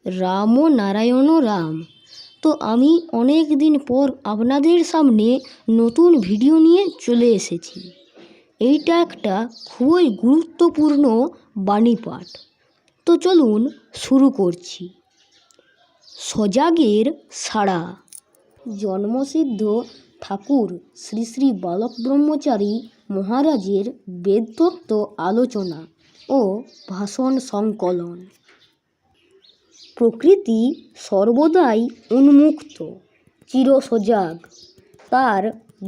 রাম নারায়ণ রাম। তো আমি অনেক দিন পর আপনাদের সামনে নতুন ভিডিও নিয়ে চলে এসেছি। এইটা একটা খুবই গুরুত্বপূর্ণ বাণী পাঠ। তো চলুন শুরু করছি। সজাগের সাড়া। জন্মসিদ্ধ ঠাকুর শ্রী শ্রী বালক ব্রহ্মচারী মহারাজের বেদতত্ত্ব আলোচনা ও ভাষণ সংকলন। প্রকৃতি সর্বদাই উন্মুক্ত, চিরসজাগ, তার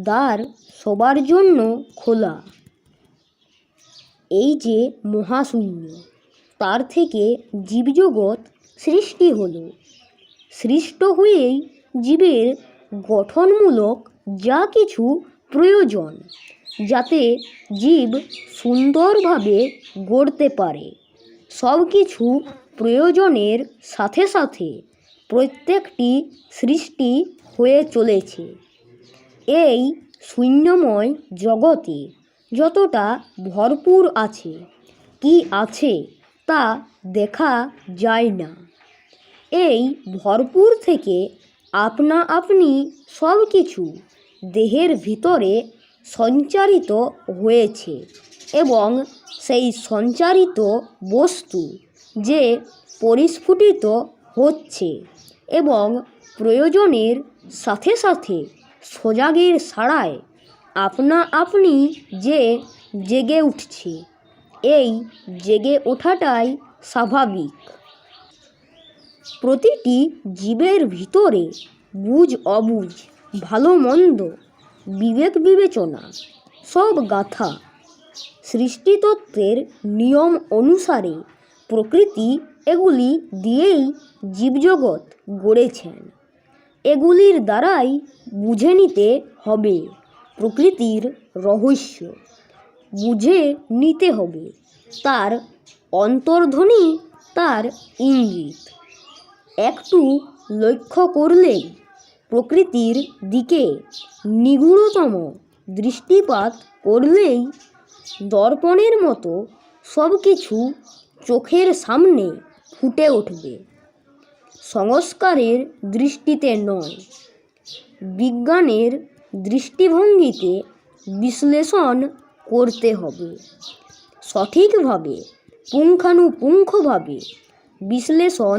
দ্বার সবার জন্য খোলা। এই যে মহাশূন্য, তার থেকে জীবজগৎ সৃষ্টি হলো। সৃষ্ট হয়েই জীবের গঠনমূলক যা কিছু প্রয়োজন, যাতে জীব সুন্দরভাবে গড়তে পারে, সব কিছু প্রয়োজনের সাথে সাথে প্রত্যেকটি সৃষ্টি হয়ে চলেছে। এই শূন্যময় জগতে যতটা ভরপুর আছে, কি আছে তা দেখা যায় না। এই ভরপুর থেকে আপনা আপনি সব কিছু দেহের ভিতরে সঞ্চারিত হয়েছে এবং সেই সঞ্চারিত বস্তু যে পরিস্ফুটিত হচ্ছে এবং প্রয়োজনের সাথে সাথে সজাগের সাড়ায় আপনা আপনি যে জেগে উঠছে, এই জেগে ওঠাটাই স্বাভাবিক। প্রতিটি জীবের ভিতরে বুঝ অবুঝ, ভালো মন্দ, বিবেক বিবেচনা সব গাথা। সৃষ্টিতত্ত্বের নিয়ম অনুসারে প্রকৃতি এগুলি দিয়েই জীবজগৎ গড়েছেন। এগুলির দ্বারাই বুঝে নিতে হবে প্রকৃতির রহস্য, বুঝে নিতে হবে তার অন্তর্ধ্বনি, তার ইঙ্গিত। একটু লক্ষ্য করলেই প্রকৃতির দিকে নিগূঢ়তম দৃষ্টিপাত করলেই দর্পণের মতো সব কিছু চোখের সামনে ফুটে উঠবে। সংস্কারের দৃষ্টিতে নয়, বিজ্ঞানের দৃষ্টিভঙ্গিতে বিশ্লেষণ করতে হবে। সঠিকভাবে, পুঙ্খানুপুঙ্খভাবে বিশ্লেষণ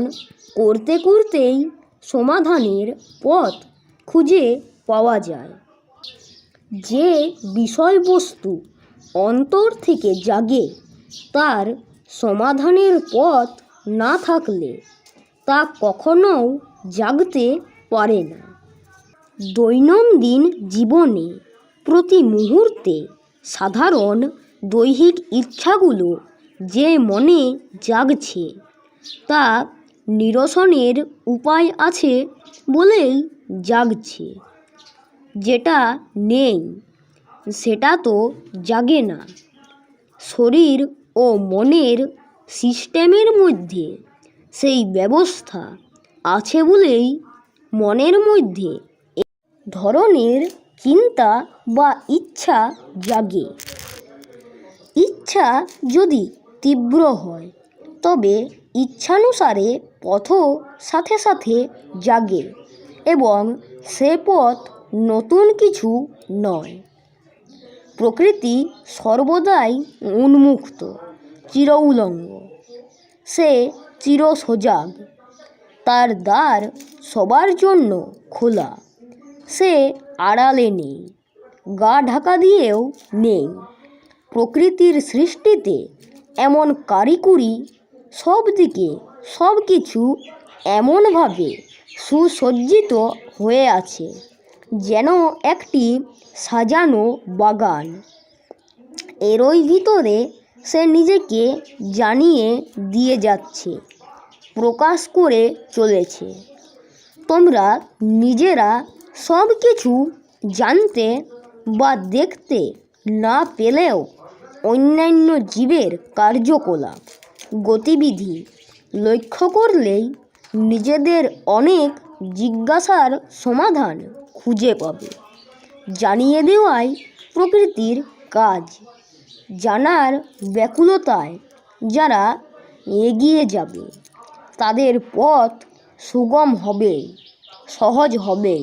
করতে করতেই সমাধানের পথ খুঁজে পাওয়া যায়। যে বিষয়বস্তু অন্তর থেকে জাগে, তার সমাধানের পথ না থাকলে তা কখনোও জাগতে পারে না। দৈনন্দিন জীবনে প্রতি মুহূর্তে সাধারণ দৈহিক ইচ্ছাগুলো যে মনে জাগছে, তা নিরসনের উপায় আছে বলেই জাগছে। যেটা নেই সেটা তো জাগে না। শরীর ও মনের সিস্টেমের মধ্যে সেই ব্যবস্থা আছে বলেই মনের মধ্যে এক ধরনের চিন্তা বা ইচ্ছা জাগে। ইচ্ছা যদি তীব্র হয়, তবে ইচ্ছানুসারে পথও সাথে সাথে জাগে এবং সে পথ নতুন কিছু নয়। প্রকৃতি সর্বদাই উন্মুক্ত, চির উলঙ্গ, সে চিরসজাগ, তার দ্বার সবার জন্য খোলা। সে আড়ালে নেই, গা ঢাকা দিয়েও নেই। প্রকৃতির সৃষ্টিতে এমন কারিকুরি, সব দিকে সব কিছু এমনভাবে সুসজ্জিত হয়ে আছে, যেন একটি সাজানো বাগান। এরই ভিতরে সে নিজেকে জানিয়ে দিয়ে যাচ্ছে, প্রকাশ করে চলেছে। তোমরা নিজেরা সব কিছু জানতে বা দেখতে না পেলেও অন্যান্য জীবের কার্যকলাপ, গতিবিধি লক্ষ্য করলেই নিজেদের অনেক জিজ্ঞাসার সমাধান খুঁজে পাবে। জানিয়ে দেওয়াই প্রকৃতির কাজ। জানার ব্যাকুলতায় যারা এগিয়ে যাবে, তাদের পথ সুগম হবে, সহজ হবে।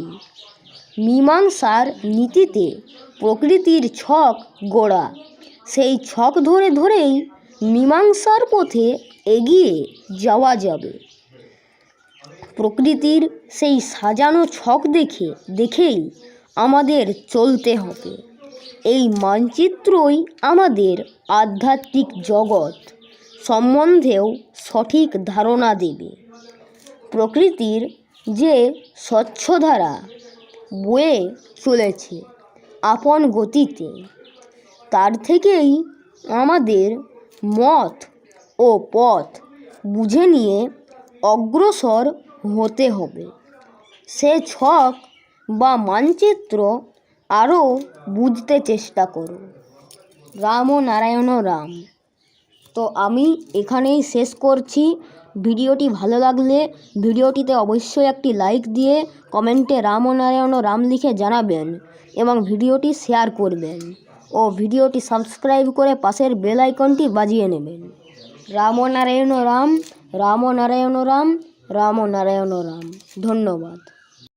মীমাংসার নীতিতে প্রকৃতির ছক গোড়া, সেই ছক ধরে ধরেই মীমাংসার পথে এগিয়ে যাওয়া যাবে। প্রকৃতির সেই সাজানো ছক দেখেই আমাদের চলতে হবে। এই মানচিত্রই আমাদের আধ্যাত্মিক জগৎ সম্বন্ধেও সঠিক ধারণা দেবে। প্রকৃতির যে স্বচ্ছধারা বয়ে চলেছে আপন গতিতে, তার থেকেই আমাদের মত ও পথ বুঝে নিয়ে অগ্রসর হতে হবে। সে ছক বা মানচিত্র আরও বুঝতে চেষ্টা করো। রাম ও নারায়ণ রাম। তো আমি এখানেই শেষ করছি। ভিডিওটি ভালো লাগলে ভিডিওটিতে অবশ্যই একটি লাইক দিয়ে কমেন্টে রাম ও নারায়ণ রাম লিখে জানাবেন এবং ভিডিওটি শেয়ার করবেন ও ভিডিওটি সাবস্ক্রাইব করে পাশের বেল আইকনটি বাজিয়ে নেবেন। রাম ও নারায়ণ রাম, রাম ও নারায়ণ রাম, রাম ও নারায়ণ রাম। ধন্যবাদ।